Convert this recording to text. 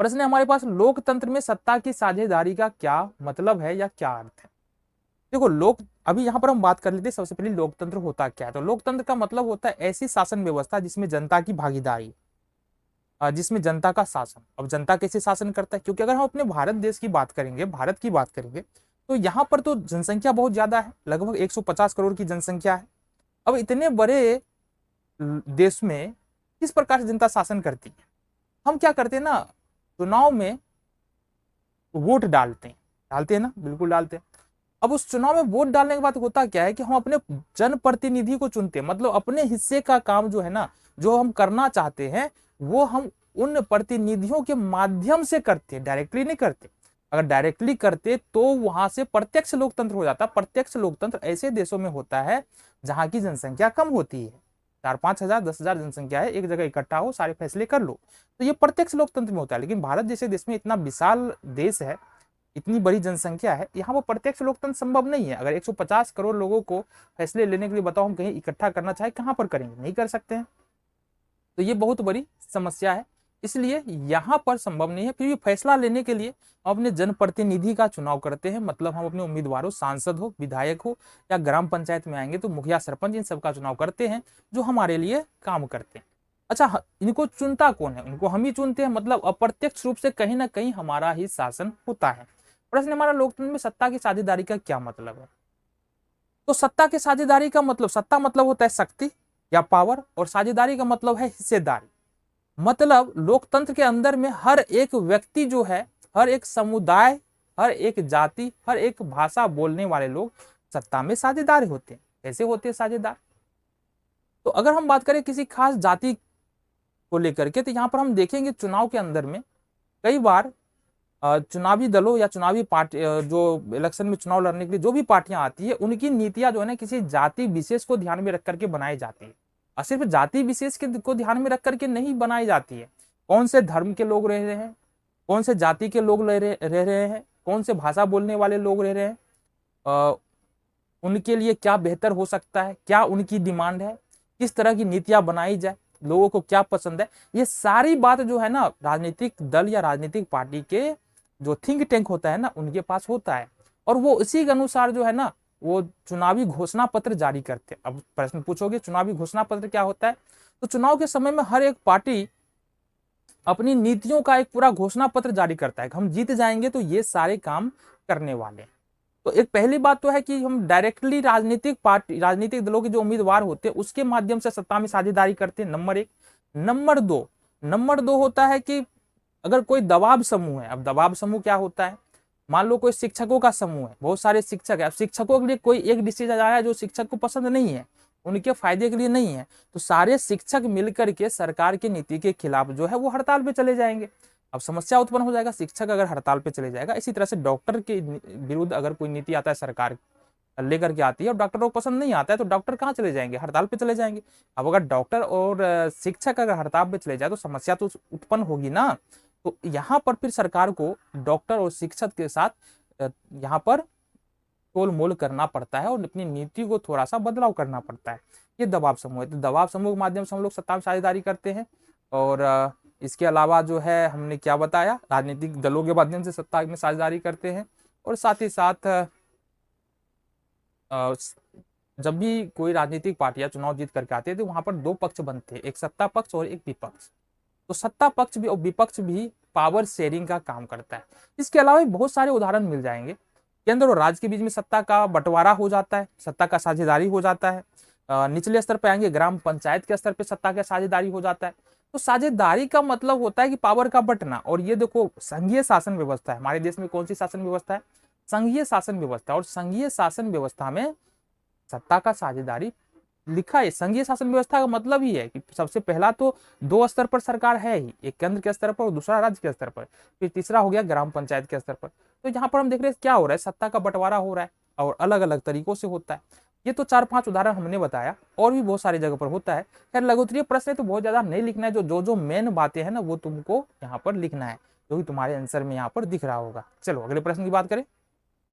प्रश्न है हमारे पास, लोकतंत्र में सत्ता की साझेदारी का क्या मतलब है या क्या अर्थ है। देखो लोक अभी यहाँ पर हम बात कर लेते हैं सबसे पहले लोकतंत्र होता क्या है। तो लोकतंत्र का मतलब होता है ऐसी शासन व्यवस्था जिसमें जनता की भागीदारी, जिसमें जनता का शासन। अब जनता कैसे शासन करता है, क्योंकि अगर हम अपने भारत देश की बात करेंगे, भारत की बात करेंगे, तो यहाँ पर तो जनसंख्या बहुत ज्यादा है, लगभग 150 करोड़ की जनसंख्या है। अब इतने बड़े देश में किस प्रकार से जनता शासन करती है। हम क्या करते हैं ना, चुनाव में वोट डालते हैं ना, बिल्कुल डालते हैं। अब उस चुनाव में वोट डालने के बाद होता क्या है कि हम अपने जनप्रतिनिधि को चुनते हैं, मतलब अपने हिस्से का काम जो है ना, जो हम करना चाहते हैं, वो हम उन प्रतिनिधियों के माध्यम से करते हैं, डायरेक्टली नहीं करते। अगर डायरेक्टली करते तो वहां से प्रत्यक्ष लोकतंत्र हो जाता। प्रत्यक्ष लोकतंत्र ऐसे देशों में होता है जहां की जनसंख्या कम होती है, 4-5 हजार 10 हजार जनसंख्या है, एक जगह इकट्ठा हो, सारे फैसले कर लो, तो ये प्रत्यक्ष लोकतंत्र में होता है। लेकिन भारत जैसे देश में इतना विशाल देश है, इतनी बड़ी जनसंख्या है, यहाँ पर प्रत्यक्ष लोकतंत्र संभव नहीं है। अगर 150 करोड़ लोगों को फैसले लेने के लिए बताओ हम कहीं इकट्ठा करना चाहे, कहां पर करेंगे, नहीं कर सकते हैं। तो ये बहुत बड़ी समस्या है, इसलिए यहाँ पर संभव नहीं है। फिर भी फैसला लेने के लिए हम अपने जनप्रतिनिधि का चुनाव करते हैं, मतलब हम अपने उम्मीदवारों, सांसद हो, विधायक हो, या ग्राम पंचायत में आएंगे तो मुखिया सरपंच, इन सबका चुनाव करते हैं जो हमारे लिए काम करते हैं। अच्छा, इनको चुनता कौन है, इनको हम ही चुनते हैं, मतलब अप्रत्यक्ष रूप से कहीं ना कहीं हमारा ही शासन होता है। प्रश्न हमारा, लोकतंत्र में सत्ता की साझेदारी का क्या मतलब है। तो सत्ता की साझेदारी का मतलब, सत्ता मतलब होता है शक्ति या पावर, और साझेदारी का मतलब है हिस्सेदारी। मतलब लोकतंत्र के अंदर में हर एक व्यक्ति जो है, हर एक समुदाय, हर एक जाति, हर एक भाषा बोलने वाले लोग सत्ता में साझेदार होते हैं। कैसे होते हैं साझेदार, तो अगर हम बात करें किसी खास जाति को लेकर के, तो यहाँ पर हम देखेंगे चुनाव के अंदर में कई बार चुनावी दलों या चुनावी पार्टी, जो इलेक्शन में चुनाव लड़ने के लिए जो भी पार्टियां आती है, उनकी नीतियां जो है ना किसी जाति विशेष को ध्यान में रख करके बनाई जाती है। और सिर्फ जाति विशेष को ध्यान में रख करके नहीं बनाई जाती है, कौन से धर्म के लोग रह रहे हैं, कौन से जाति के लोग रह रहे हैं, कौन से भाषा बोलने वाले लोग रह रहे हैं, उनके लिए क्या बेहतर हो सकता है, क्या उनकी डिमांड है, किस तरह की नीतियां बनाई जाए, लोगों को क्या पसंद है। ये सारी बात जो है ना राजनीतिक दल या राजनीतिक पार्टी के जो थिंक टैंक होता है ना, उनके पास होता है, और वो इसी के अनुसार जो है ना वो चुनावी घोषणा पत्र जारी करते हैं। अब प्रश्न पूछोगे चुनावी घोषणा पत्र क्या होता है, तो चुनाव के समय में हर एक पार्टी अपनी नीतियों का एक पूरा घोषणा पत्र जारी करता है, हम जीत जाएंगे तो ये सारे काम करने वाले हैं। तो एक पहली बात तो है कि हम डायरेक्टली राजनीतिक पार्टी, राजनीतिक दलों के जो उम्मीदवार होते हैं उसके माध्यम से सत्ता में साझेदारी करते हैं, नंबर एक। नंबर दो होता है कि अगर कोई दबाव समूह है। अब दबाव समूह क्या होता है, मान लो कोई शिक्षकों का समूह है, बहुत सारे शिक्षक है, अब शिक्षकों के लिए कोई एक डिसीजन आया जो शिक्षक को पसंद नहीं है, उनके फायदे के लिए नहीं है, तो सारे शिक्षक मिलकर के सरकार की नीति के खिलाफ जो है वो हड़ताल पे चले जाएंगे। अब समस्या उत्पन्न हो जाएगा, शिक्षक अगर हड़ताल पे चले जाएगा। इसी तरह से डॉक्टर के विरुद्ध अगर कोई नीति आता है, सरकार लेकर के आती है और डॉक्टरों को पसंद नहीं आता है, तो डॉक्टर कहाँ चले जाएंगे, हड़ताल पे चले जाएंगे। अब अगर डॉक्टर और शिक्षक अगर हड़ताल पे चले जाए तो समस्या तो उत्पन्न होगी ना। तो यहाँ पर फिर सरकार को डॉक्टर और शिक्षक के साथ यहाँ पर तोल मोल करना पड़ता है और अपनी नीति को थोड़ा सा बदलाव करना पड़ता है। ये दबाव समूह है। तो दबाव समूह के माध्यम से हम लोग सत्ता में साझेदारी करते हैं। और इसके अलावा जो है हमने क्या बताया, राजनीतिक दलों के माध्यम से सत्ता में साझेदारी करते हैं। और साथ ही साथ जब भी कोई राजनीतिक पार्टियां चुनाव जीत करके आते हैं तो वहां पर दो पक्ष बनते हैं, एक सत्ता पक्ष और एक विपक्ष। तो सत्ता पक्ष भी और विपक्ष भी पावर शेयरिंग का काम करता है। इसके अलावा भी बहुत सारे उदाहरण मिल जाएंगे, केंद्र और राज्य के बीच में सत्ता का बंटवारा हो जाता है, सत्ता का साझेदारी हो जाता है। निचले स्तर पर आएंगे, ग्राम पंचायत के स्तर पर सत्ता का साझेदारी हो जाता है। तो साझेदारी का मतलब होता है कि पावर का बंटना। और ये देखो संघीय शासन व्यवस्था है हमारे देश में, कौन सी शासन व्यवस्था है, संघीय शासन व्यवस्था। और संघीय शासन व्यवस्था में सत्ता का साझेदारी लिखा है। संघीय शासन व्यवस्था का मतलब ही है कि सबसे पहला तो दो स्तर पर सरकार है ही, एक केंद्र के स्तर पर और दूसरा राज्य के स्तर पर, फिर तीसरा हो गया ग्राम पंचायत के स्तर पर। तो यहाँ पर हम देख रहे हैं क्या हो रहा है, सत्ता का बंटवारा हो रहा है और अलग अलग तरीकों से होता है। ये तो 4-5 उदाहरण हमने बताया, और भी बहुत सारी जगह पर होता है। खैर लघुत्तरीय प्रश्न है तो बहुत ज्यादा नहीं लिखना है, जो जो मेन बातें हैं ना वो तुमको यहाँ पर लिखना है, जो भी तुम्हारे आंसर में यहाँ पर दिख रहा होगा। चलो अगले प्रश्न की बात करें।